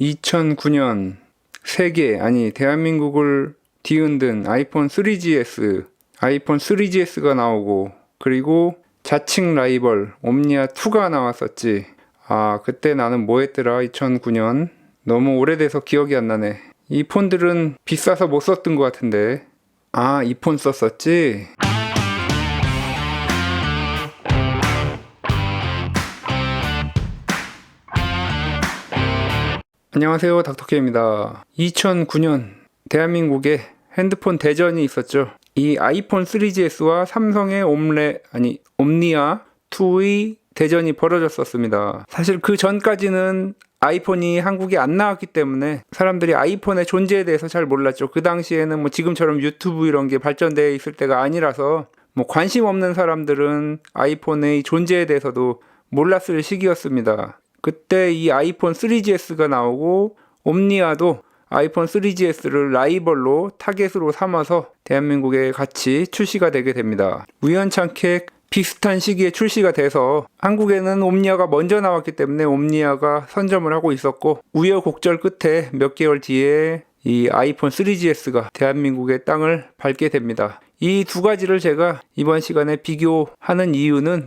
2009년 대한민국을 뒤흔든 아이폰 3GS, 아이폰 3GS가 나오고, 그리고 자칭 라이벌 옴니아2가 나왔었지. 그때 나는 뭐 했더라? 2009년. 너무 오래돼서 기억이 안 나네. 이 폰들은 비싸서 못 썼던 것 같은데. 이 폰 썼었지? 안녕하세요, 닥터케입니다. 2009년 대한민국에 핸드폰 대전이 있었죠. 이 아이폰 3GS와 삼성의 옴니아2의 대전이 벌어졌었습니다. 사실 그 전까지는 아이폰이 한국에 안 나왔기 때문에 사람들이 아이폰의 존재에 대해서 잘 몰랐죠. 그 당시에는 뭐 지금처럼 유튜브 이런 게 발전되어 있을 때가 아니라서 뭐 관심 없는 사람들은 아이폰의 존재에 대해서도 몰랐을 시기였습니다. 그때 이 아이폰 3GS가 나오고 옴니아도 아이폰 3GS를 라이벌로 타겟으로 삼아서 대한민국에 같이 출시가 되게 됩니다. 우연찮게 비슷한 시기에 출시가 돼서 한국에는 옴니아가 먼저 나왔기 때문에 옴니아가 선점을 하고 있었고, 우여곡절 끝에 몇 개월 뒤에 이 아이폰 3GS가 대한민국의 땅을 밟게 됩니다. 이 두 가지를 제가 이번 시간에 비교하는 이유는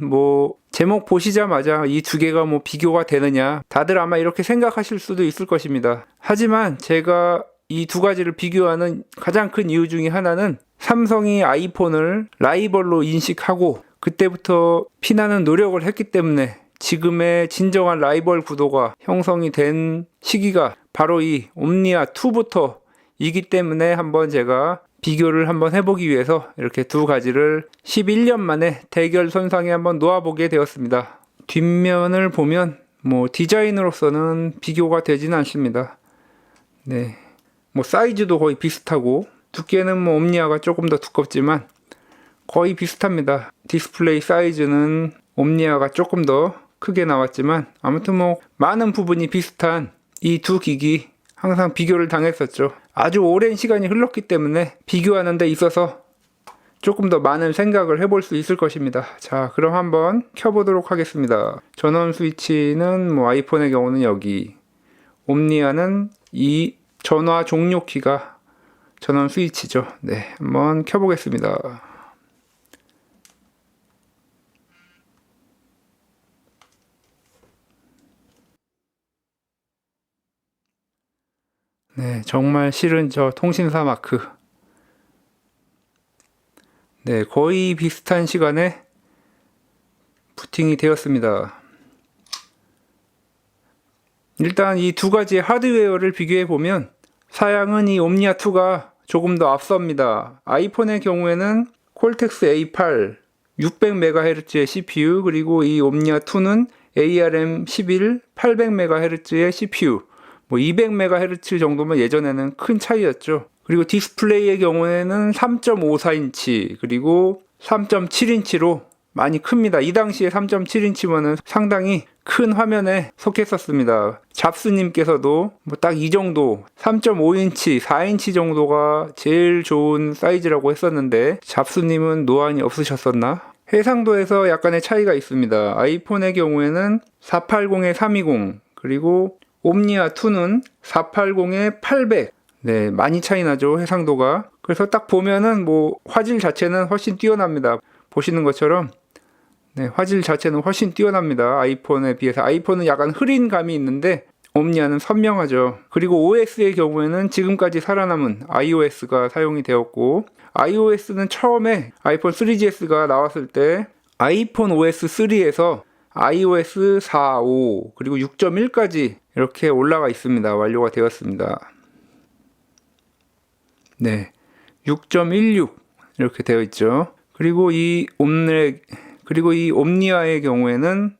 제목 보시자마자 이 두 개가 비교가 되느냐, 다들 아마 이렇게 생각하실 수도 있을 것입니다. 하지만 제가 이 두 가지를 비교하는 가장 큰 이유 중에 하나는 삼성이 아이폰을 라이벌로 인식하고 그때부터 피나는 노력을 했기 때문에 지금의 진정한 라이벌 구도가 형성이 된 시기가 바로 이 옴니아2부터 이기 때문에 한번 제가 비교를 한번 해보기 위해서 이렇게 두 가지를 11년 만에 대결선상에 한번 놓아보게 되었습니다. 뒷면을 보면 디자인으로서는 비교가 되지는 않습니다. 네, 사이즈도 거의 비슷하고 두께는 옴니아가 조금 더 두껍지만 거의 비슷합니다. 디스플레이 사이즈는 옴니아가 조금 더 크게 나왔지만 아무튼 많은 부분이 비슷한 이 두 기기 항상 비교를 당했었죠. 아주 오랜 시간이 흘렀기 때문에 비교하는 데 있어서 조금 더 많은 생각을 해볼 수 있을 것입니다. 자, 그럼 한번 켜보도록 하겠습니다. 전원 스위치는 아이폰의 경우는 여기, 옴니아는 이 전화 종료 키가 전원 스위치죠. 네, 한번 켜보겠습니다. 네, 정말 싫은 저 통신사 마크. 네, 거의 비슷한 시간에 부팅이 되었습니다. 일단 이 두 가지의 하드웨어를 비교해 보면 사양은 이 옴니아2가 조금 더 앞섭니다. 아이폰의 경우에는 콜텍스 A8 600MHz의 CPU, 그리고 이 옴니아2는 ARM11 800MHz의 CPU, 200MHz 정도면 예전에는 큰 차이였죠. 그리고 디스플레이의 경우에는 3.54인치 그리고 3.7인치로 많이 큽니다. 이 당시에 3.7인치면은 상당히 큰 화면에 속했었습니다. 잡스님께서도 딱 이 정도 3.5인치, 4인치 정도가 제일 좋은 사이즈라고 했었는데 잡스님은 노안이 없으셨었나? 해상도에서 약간의 차이가 있습니다. 아이폰의 경우에는 480에 320, 그리고 옴니아2는 480에 800. 네, 많이 차이 나죠, 해상도가. 그래서 딱 보면은 화질 자체는 훨씬 뛰어납니다. 보시는 것처럼 네, 화질 자체는 훨씬 뛰어납니다. 아이폰에 비해서. 아이폰은 약간 흐린 감이 있는데 옴니아는 선명하죠. 그리고 OS의 경우에는 지금까지 살아남은 iOS가 사용이 되었고, iOS는 처음에 아이폰 3GS가 나왔을 때 아이폰 OS 3에서 iOS 4, 5, 그리고 6.1까지 이렇게 올라가 있습니다. 완료가 되었습니다. 네, 6.16 이렇게 되어 있죠. 그리고 이 옴니아의 경우에는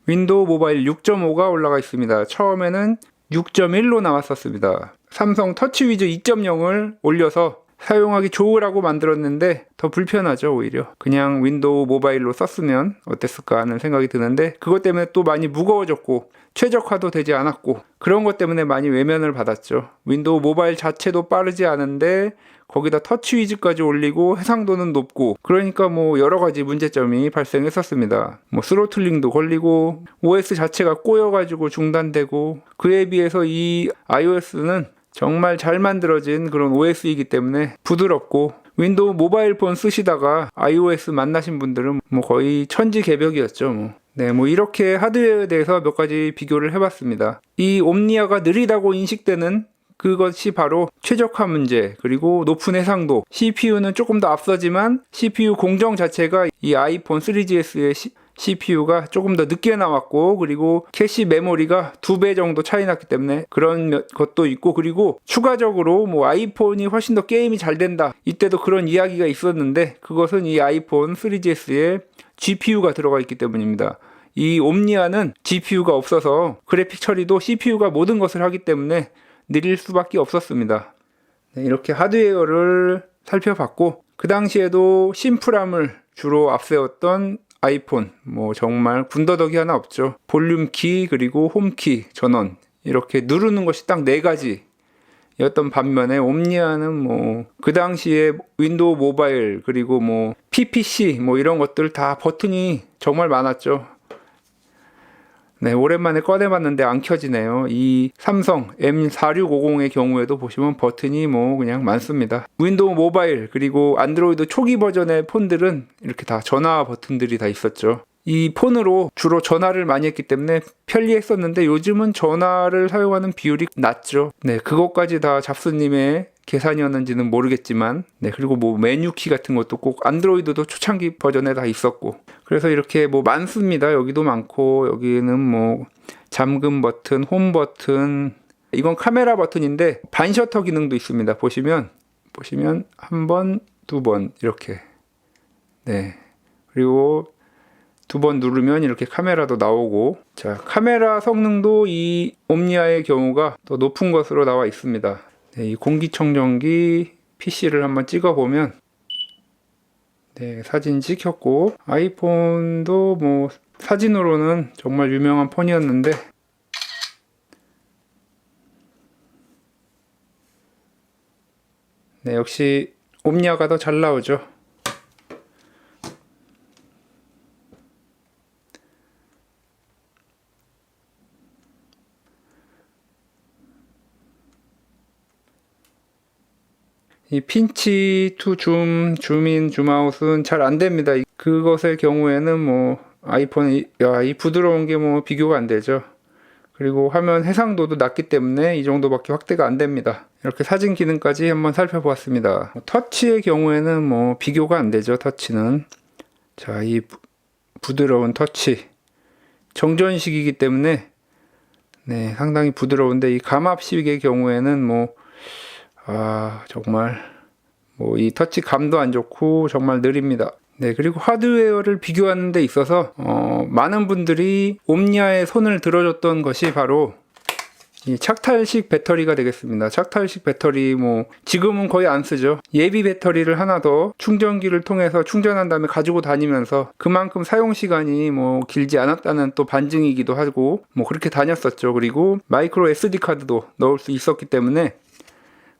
윈도우 모바일 6.5가 올라가 있습니다. 처음에는 6.1로 나왔었습니다. 삼성 터치위즈 2.0을 올려서 사용하기 좋으라고 만들었는데 더 불편하죠. 오히려 그냥 윈도우 모바일로 썼으면 어땠을까 하는 생각이 드는데, 그것 때문에 또 많이 무거워졌고 최적화도 되지 않았고, 그런 것 때문에 많이 외면을 받았죠. 윈도우 모바일 자체도 빠르지 않은데 거기다 터치 위즈까지 올리고 해상도는 높고, 그러니까 뭐 여러 가지 문제점이 발생했었습니다. 뭐 스로틀링도 걸리고 OS 자체가 꼬여가지고 중단되고, 그에 비해서 이 iOS는 정말 잘 만들어진 그런 OS이기 때문에 부드럽고, 윈도우 모바일 폰 쓰시다가 iOS 만나신 분들은 뭐 거의 천지개벽이었죠. 뭐 이렇게 하드웨어에 대해서 몇 가지 비교를 해봤습니다. 이 옴니아가 느리다고 인식되는 그것이 바로 최적화 문제, 그리고 높은 해상도, CPU는 조금 더 앞서지만 CPU 공정 자체가 이 아이폰 3GS의 CPU가 조금 더 늦게 나왔고, 그리고 캐시 메모리가 2배 정도 차이 났기 때문에 그런 것도 있고, 그리고 추가적으로 뭐 아이폰이 훨씬 더 게임이 잘 된다, 이때도 그런 이야기가 있었는데, 그것은 이 아이폰 3GS에 GPU가 들어가 있기 때문입니다. 이 옴니아는 GPU가 없어서 그래픽 처리도 CPU가 모든 것을 하기 때문에 느릴 수밖에 없었습니다. 이렇게 하드웨어를 살펴봤고, 그 당시에도 심플함을 주로 앞세웠던 아이폰, 뭐 정말 군더더기 하나 없죠. 볼륨 키, 그리고 홈키 전원, 이렇게 누르는 것이 딱 4가지였던 반면에 옴니아는 뭐 그 당시에 윈도우 모바일, 그리고 뭐 PPC 뭐 이런 것들 다 버튼이 정말 많았죠. 오랜만에 꺼내봤는데 안 켜지네요. 이 삼성 M4650의 경우에도 보시면 버튼이 뭐 그냥 많습니다. 윈도우 모바일 그리고 안드로이드 초기 버전의 폰들은 이렇게 다 전화 버튼들이 다 있었죠. 이 폰으로 주로 전화를 많이 했기 때문에 편리했었는데, 요즘은 전화를 사용하는 비율이 낮죠. 그것까지 다 잡스님의 계산이었는지는 모르겠지만, 그리고 뭐 메뉴키 같은 것도 꼭 안드로이드도 초창기 버전에 다 있었고, 그래서 이렇게 뭐 많습니다. 여기도 많고, 여기는 뭐 잠금 버튼, 홈 버튼, 이건 카메라 버튼인데 반셔터 기능도 있습니다. 보시면 한 번, 두 번 이렇게. 그리고 2번 누르면 이렇게 카메라도 나오고, 자, 카메라 성능도 이 옴니아의 경우가 더 높은 것으로 나와 있습니다. 이 공기청정기 PC를 한번 찍어보면, 사진 찍혔고, 아이폰도 뭐 사진으로는 정말 유명한 폰이었는데, 역시 옴니아가 더 잘 나오죠. 이 핀치 투 줌, 줌인, 줌아웃은 잘 안 됩니다. 그것의 경우에는 뭐 아이폰이 이 부드러운 게 뭐 비교가 안 되죠. 그리고 화면 해상도도 낮기 때문에 이 정도밖에 확대가 안 됩니다. 이렇게 사진 기능까지 한번 살펴보았습니다. 터치의 경우에는 뭐 비교가 안 되죠. 터치는, 자, 이 부드러운 터치, 정전식이기 때문에 상당히 부드러운데, 이 감압식의 경우에는 뭐 정말 뭐 이 터치 감도 안 좋고 정말 느립니다. 그리고 하드웨어를 비교하는 데 있어서 많은 분들이 옴니아에 손을 들어줬던 것이 바로 이 착탈식 배터리가 되겠습니다. 착탈식 배터리 뭐 지금은 거의 안 쓰죠. 예비 배터리를 하나 더 충전기를 통해서 충전한 다음에 가지고 다니면서 그만큼 사용 시간이 뭐 길지 않았다는 또 반증이기도 하고, 뭐 그렇게 다녔었죠. 그리고 마이크로 SD 카드도 넣을 수 있었기 때문에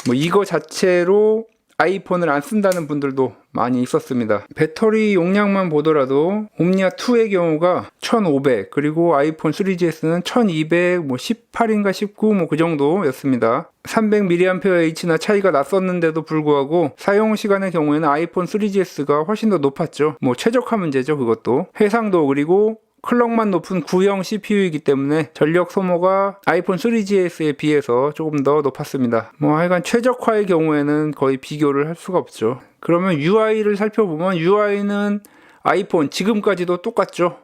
뭐 이거 자체로 아이폰을 안 쓴다는 분들도 많이 있었습니다. 배터리 용량만 보더라도 옴니아2의 경우가 1500, 그리고 아이폰 3GS는 1200, 뭐 18인가 19, 뭐 그 정도였습니다. 300mAh나 차이가 났었는데도 불구하고 사용 시간의 경우에는 아이폰 3GS가 훨씬 더 높았죠. 뭐 최적화 문제죠. 그것도 해상도, 그리고 클럭만 높은 구형 CPU이기 때문에 전력 소모가 아이폰 3GS에 비해서 조금 더 높았습니다. 뭐 하여간 최적화의 경우에는 거의 비교를 할 수가 없죠. 그러면 UI를 살펴보면 UI는 아이폰 지금까지도 똑같죠.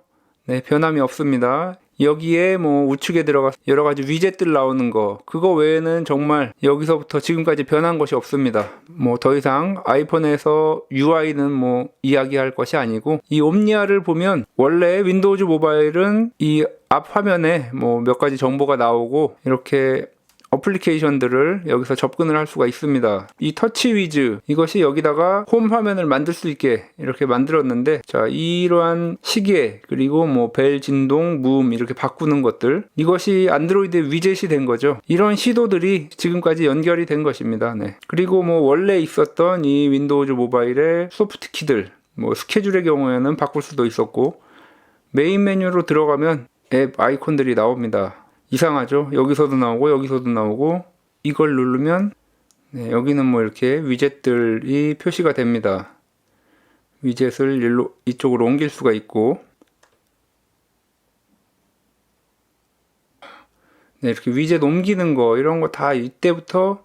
변함이 없습니다. 여기에 뭐 우측에 들어가 여러 가지 위젯들 나오는 거, 그거 외에는 정말 여기서부터 지금까지 변한 것이 없습니다. 뭐 더 이상 아이폰에서 UI는 뭐 이야기할 것이 아니고, 이 옴니아를 보면 원래 윈도우즈 모바일은 이 앞 화면에 뭐 몇 가지 정보가 나오고 이렇게 어플리케이션들을 여기서 접근을 할 수가 있습니다. 이 터치 위즈, 이것이 여기다가 홈 화면을 만들 수 있게 이렇게 만들었는데, 자, 이러한 시계, 그리고 뭐 벨 진동, 무음 이렇게 바꾸는 것들, 이것이 안드로이드 위젯이 된 거죠. 이런 시도들이 지금까지 연결이 된 것입니다. 네. 그리고 뭐 원래 있었던 이 윈도우즈 모바일의 소프트 키들, 뭐 스케줄의 경우에는 바꿀 수도 있었고, 메인 메뉴로 들어가면 앱 아이콘들이 나옵니다. 이상하죠? 여기서도 나오고 여기서도 나오고, 이걸 누르면 네, 여기는 뭐 이렇게 위젯들이 표시가 됩니다. 위젯을 이쪽으로 옮길 수가 있고, 네, 이렇게 위젯 옮기는 거, 이런 거 다 이때부터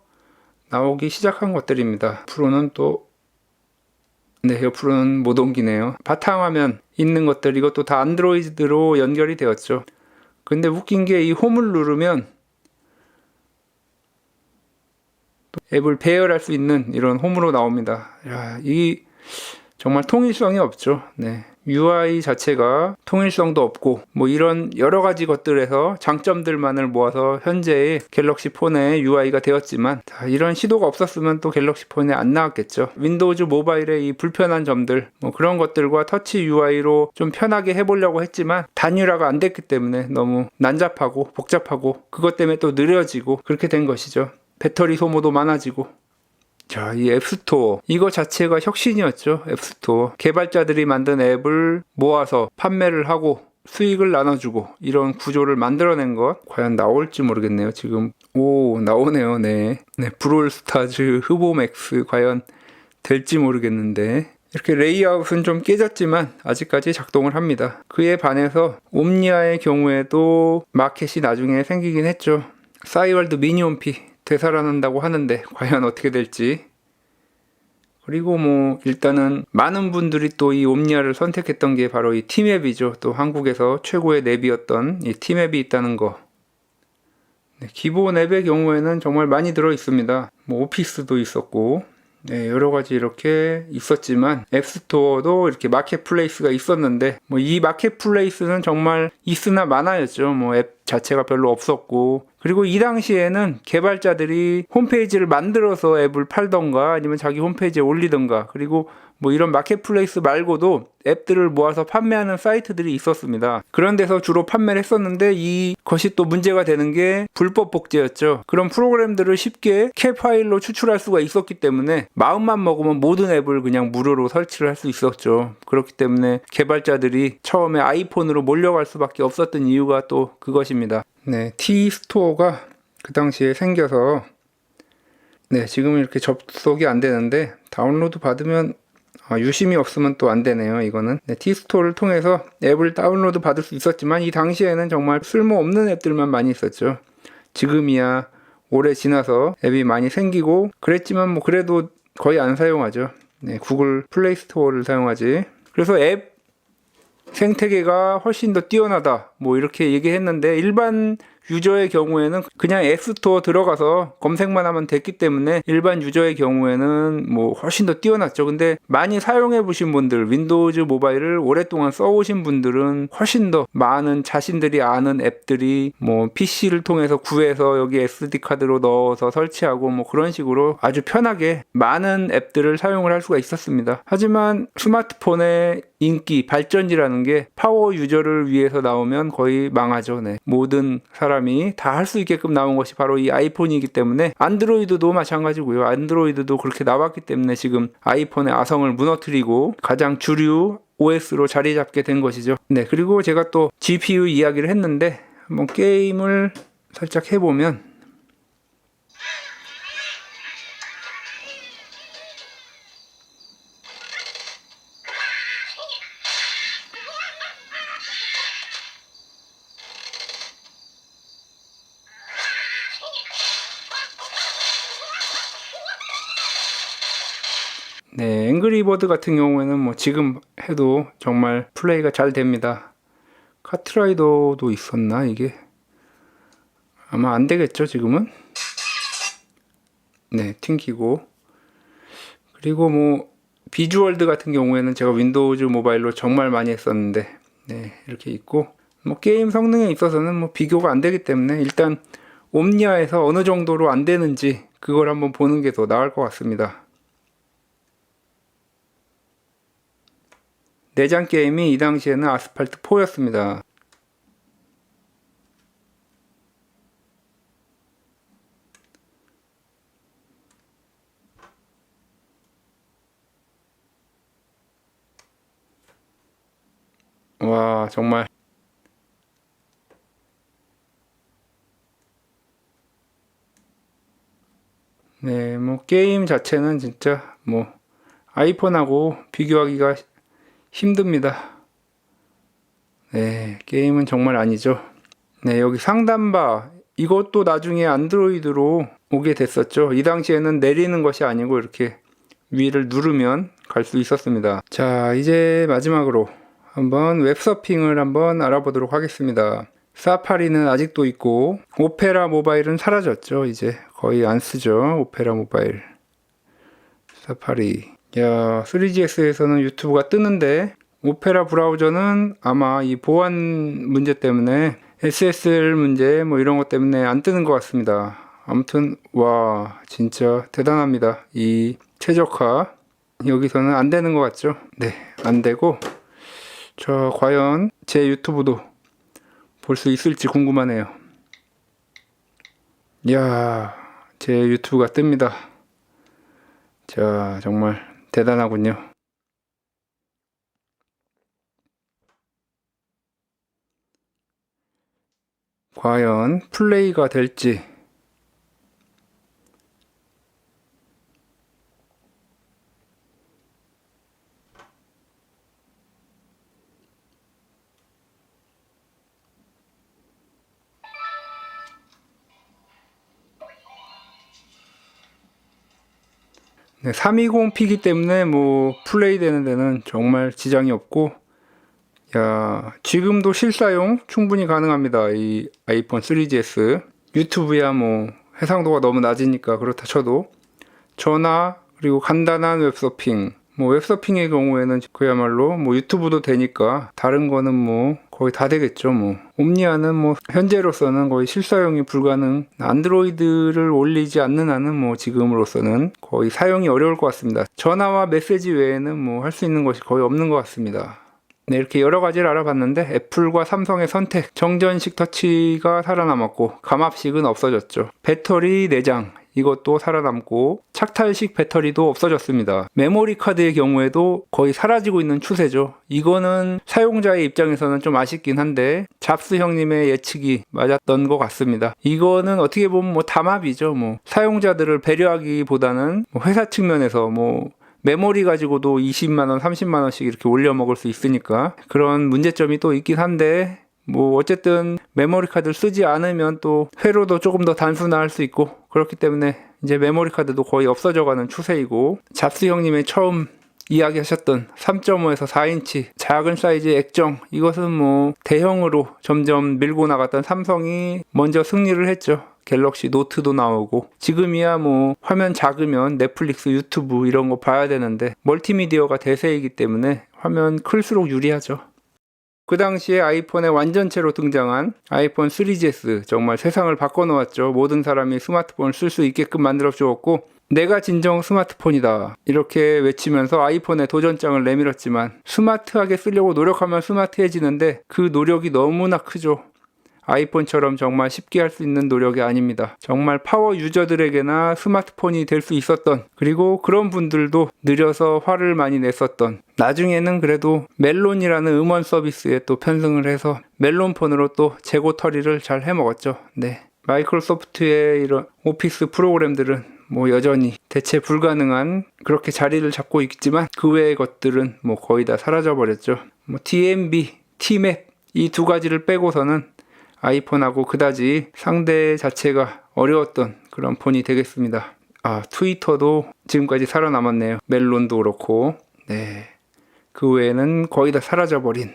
나오기 시작한 것들입니다. 옆으로는 또, 네, 옆으로는 못 옮기네요. 바탕화면 있는 것들, 이것도 다 안드로이드로 연결이 되었죠. 근데 웃긴 게 이 홈을 누르면 또 앱을 배열할 수 있는 이런 홈으로 나옵니다. 야, 이 정말 통일성이 없죠. 네. UI 자체가 통일성도 없고, 뭐 이런 여러 가지 것들에서 장점들만을 모아서 현재의 갤럭시 폰의 UI가 되었지만, 자, 이런 시도가 없었으면 또 갤럭시 폰에 안 나왔겠죠. 윈도우즈 모바일의 이 불편한 점들, 뭐 그런 것들과 터치 UI로 좀 편하게 해보려고 했지만 단일화가 안 됐기 때문에 너무 난잡하고 복잡하고, 그것 때문에 또 느려지고 그렇게 된 것이죠. 배터리 소모도 많아지고. 자, 이 앱스토어, 이거 자체가 혁신이었죠. 앱스토어, 개발자들이 만든 앱을 모아서 판매를 하고 수익을 나눠주고, 이런 구조를 만들어낸 것, 과연 나올지 모르겠네요. 지금 나오네요. 네, 브롤스타즈 후보 맥스 과연 될지 모르겠는데, 이렇게 레이아웃은 좀 깨졌지만 아직까지 작동을 합니다. 그에 반해서 옴니아의 경우에도 마켓이 나중에 생기긴 했죠. 싸이월드 미니홈피 되살아난다고 하는데 과연 어떻게 될지. 그리고 뭐 일단은 많은 분들이 또 이 옴니아를 선택했던 게 바로 이 티맵이죠. 또 한국에서 최고의 앱이었던 이 티맵이 있다는 거. 네, 기본 앱의 경우에는 정말 많이 들어 있습니다. 뭐 오피스도 있었고, 네, 여러 가지 이렇게 있었지만, 앱스토어도 이렇게 마켓플레이스가 있었는데, 뭐 이 마켓플레이스는 정말 있으나 마나였죠. 뭐 앱 자체가 별로 없었고, 그리고 이 당시에는 개발자들이 홈페이지를 만들어서 앱을 팔던가 아니면 자기 홈페이지에 올리던가, 그리고 뭐 이런 마켓플레이스 말고도 앱들을 모아서 판매하는 사이트들이 있었습니다. 그런 데서 주로 판매를 했었는데, 이것이 또 문제가 되는 게 불법 복제였죠. 그런 프로그램들을 쉽게 캡 파일로 추출할 수가 있었기 때문에 마음만 먹으면 모든 앱을 그냥 무료로 설치를 할 수 있었죠. 그렇기 때문에 개발자들이 처음에 아이폰으로 몰려갈 수밖에 없었던 이유가 또 그것입니다. 네, T-스토어가 그 당시에 생겨서, 네, 지금 이렇게 접속이 안 되는데 다운로드 받으면 유심히 없으면 또 안 되네요. 이거는 네, T-스토어를 통해서 앱을 다운로드 받을 수 있었지만, 이 당시에는 정말 쓸모없는 앱들만 많이 있었죠. 지금이야 오래 지나서 앱이 많이 생기고 그랬지만 뭐 그래도 거의 안 사용하죠. 네, 구글 플레이 스토어를 사용하지. 그래서 앱 생태계가 훨씬 더 뛰어나다, 뭐 이렇게 얘기했는데, 일반 유저의 경우에는 그냥 앱스토어 들어가서 검색만 하면 됐기 때문에 일반 유저의 경우에는 뭐 훨씬 더 뛰어났죠. 근데 많이 사용해 보신 분들, 윈도우즈 모바일을 오랫동안 써오신 분들은 훨씬 더 많은 자신들이 아는 앱들이 뭐 PC를 통해서 구해서 여기 SD카드로 넣어서 설치하고 뭐 그런 식으로 아주 편하게 많은 앱들을 사용을 할 수가 있었습니다. 하지만 스마트폰의 인기, 발전이라는 게 파워 유저를 위해서 나오면 거의 망하죠. 네. 모든 사람이 다 할 수 있게끔 나온 것이 바로 이 아이폰이기 때문에, 안드로이드도 마찬가지고요. 안드로이드도 그렇게 나왔기 때문에 지금 아이폰의 아성을 무너뜨리고 가장 주류 OS로 자리 잡게 된 것이죠. 네, 그리고 제가 또 GPU 이야기를 했는데, 한번 게임을 살짝 해보면, 네, 앵그리버드 같은 경우에는 뭐 지금 해도 정말 플레이가 잘 됩니다. 카트라이더도 있었나 이게? 아마 안 되겠죠 지금은? 네, 튕기고. 그리고 뭐 비주얼드 같은 경우에는 제가 윈도우즈 모바일로 정말 많이 했었는데, 네, 이렇게 있고, 뭐 게임 성능에 있어서는 뭐 비교가 안 되기 때문에 일단 옴니아에서 어느 정도로 안 되는지 그걸 한번 보는 게 더 나을 것 같습니다. 내장 게임이 이 당시에는 아스팔트 4였습니다. 와, 정말 네, 뭐 게임 자체는 진짜 뭐 아이폰하고 비교하기가 힘듭니다. 네, 게임은 정말 아니죠. 네, 여기 상단바 이것도 나중에 안드로이드로 오게 됐었죠. 이 당시에는 내리는 것이 아니고 이렇게 위를 누르면 갈 수 있었습니다. 자, 이제 마지막으로 한번 웹서핑을 한번 알아보도록 하겠습니다. 사파리는 아직도 있고 오페라 모바일은 사라졌죠. 이제 거의 안 쓰죠. 오페라 모바일. 사파리. 야, 3GS에서는 유튜브가 뜨는데 오페라 브라우저는 아마 이 보안 문제 때문에 SSL 문제 뭐 이런 것 때문에 안 뜨는 것 같습니다. 아무튼 와, 진짜 대단합니다. 이 최적화 여기서는 안 되는 것 같죠? 네, 안 되고 저 과연 제 유튜브도 볼 수 있을지 궁금하네요. 이야, 제 유튜브가 뜹니다. 자, 정말 대단하군요. 과연 플레이가 될지. 네, 320p이기 때문에 뭐 플레이 되는 데는 정말 지장이 없고, 야, 지금도 실사용 충분히 가능합니다. 이 아이폰 3GS. 유튜브야 뭐 해상도가 너무 낮으니까 그렇다 쳐도 전화 그리고 간단한 웹서핑, 뭐 웹서핑의 경우에는 그야말로 뭐 유튜브도 되니까 다른 거는 뭐 거의 다 되겠죠. 뭐 옴니아는 뭐 현재로서는 거의 실사용이 불가능, 안드로이드를 올리지 않는 한은 뭐 지금으로서는 거의 사용이 어려울 것 같습니다. 전화와 메시지 외에는 뭐 할 수 있는 것이 거의 없는 것 같습니다. 네, 이렇게 여러 가지를 알아봤는데 애플과 삼성의 선택, 정전식 터치가 살아남았고 감압식은 없어졌죠. 배터리 내장 이것도 살아남고 착탈식 배터리도 없어졌습니다. 메모리 카드의 경우에도 거의 사라지고 있는 추세죠. 이거는 사용자의 입장에서는 좀 아쉽긴 한데 잡스 형님의 예측이 맞았던 것 같습니다. 이거는 어떻게 보면 뭐 담합이죠. 뭐 사용자들을 배려하기보다는 뭐 회사 측면에서 뭐 메모리 가지고도 20만원, 30만원씩 이렇게 올려 먹을 수 있으니까 그런 문제점이 또 있긴 한데 뭐 어쨌든 메모리 카드를 쓰지 않으면 또 회로도 조금 더 단순화할 수 있고 그렇기 때문에 이제 메모리 카드도 거의 없어져가는 추세이고 잡스 형님의 처음 이야기하셨던 3.5에서 4인치 작은 사이즈의 액정 이것은 뭐 대형으로 점점 밀고 나갔던 삼성이 먼저 승리를 했죠. 갤럭시 노트도 나오고 지금이야 뭐 화면 작으면 넷플릭스, 유튜브 이런 거 봐야 되는데 멀티미디어가 대세이기 때문에 화면 클수록 유리하죠. 그 당시에 아이폰의 완전체로 등장한 아이폰 3GS 정말 세상을 바꿔놓았죠. 모든 사람이 스마트폰을 쓸 수 있게끔 만들어 주었고 내가 진정 스마트폰이다 이렇게 외치면서 아이폰에 도전장을 내밀었지만 스마트하게 쓰려고 노력하면 스마트해지는데 그 노력이 너무나 크죠. 아이폰처럼 정말 쉽게 할 수 있는 노력이 아닙니다. 정말 파워 유저들에게나 스마트폰이 될 수 있었던 그리고 그런 분들도 느려서 화를 많이 냈었던 나중에는 그래도 멜론이라는 음원 서비스에 또 편승을 해서 멜론폰으로 또 재고 처리를 잘 해먹었죠. 네, 마이크로소프트의 이런 오피스 프로그램들은 뭐 여전히 대체 불가능한 그렇게 자리를 잡고 있지만 그 외의 것들은 뭐 거의 다 사라져 버렸죠. 뭐 DMB, T맵 이 두 가지를 빼고서는 아이폰하고 그다지 상대 자체가 어려웠던 그런 폰이 되겠습니다. 아, 트위터도 지금까지 살아남았네요. 멜론도 그렇고 네, 그 외에는 거의 다 사라져버린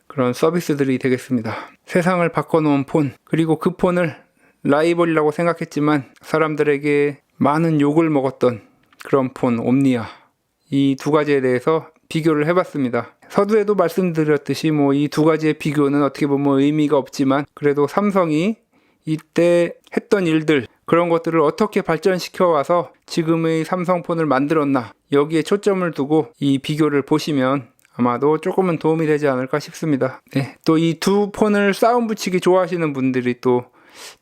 그런 서비스들이 되겠습니다. 세상을 바꿔놓은 폰, 그리고 그 폰을 라이벌이라고 생각했지만 사람들에게 많은 욕을 먹었던 그런 폰 옴니아, 이 두 가지에 대해서 비교를 해봤습니다. 서두에도 말씀드렸듯이 뭐 이 두 가지의 비교는 어떻게 보면 의미가 없지만 그래도 삼성이 이때 했던 일들, 그런 것들을 어떻게 발전시켜 와서 지금의 삼성폰을 만들었나, 여기에 초점을 두고 이 비교를 보시면 아마도 조금은 도움이 되지 않을까 싶습니다. 네, 또 이 두 폰을 싸움 붙이기 좋아하시는 분들이 또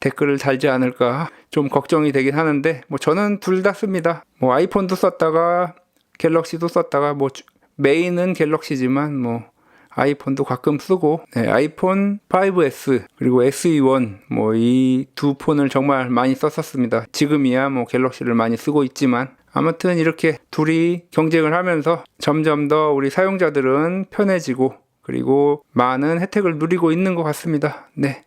댓글을 달지 않을까 좀 걱정이 되긴 하는데, 뭐 저는 둘 다 씁니다. 뭐 아이폰도 썼다가 갤럭시도 썼다가, 뭐 메인은 갤럭시지만 뭐 아이폰도 가끔 쓰고, 네, 아이폰 5S 그리고 SE1 뭐 이 두 폰을 정말 많이 썼었습니다. 지금이야 뭐 갤럭시를 많이 쓰고 있지만, 아무튼 이렇게 둘이 경쟁을 하면서 점점 더 우리 사용자들은 편해지고 그리고 많은 혜택을 누리고 있는 것 같습니다. 네,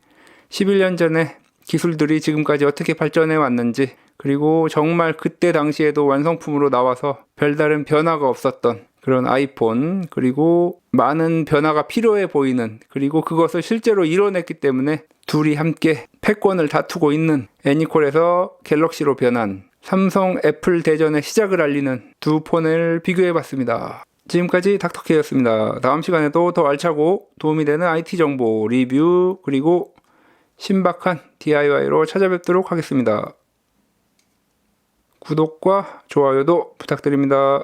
11년 전에 기술들이 지금까지 어떻게 발전해 왔는지, 그리고 정말 그때 당시에도 완성품으로 나와서 별다른 변화가 없었던 그런 아이폰, 그리고 많은 변화가 필요해 보이는, 그리고 그것을 실제로 이뤄냈기 때문에 둘이 함께 패권을 다투고 있는 애니콜에서 갤럭시로 변한 삼성 애플 대전의 시작을 알리는 두 폰을 비교해봤습니다. 지금까지 닥터케이였습니다. 다음 시간에도 더 알차고 도움이 되는 IT 정보, 리뷰, 그리고 신박한 DIY로 찾아뵙도록 하겠습니다. 구독과 좋아요도 부탁드립니다.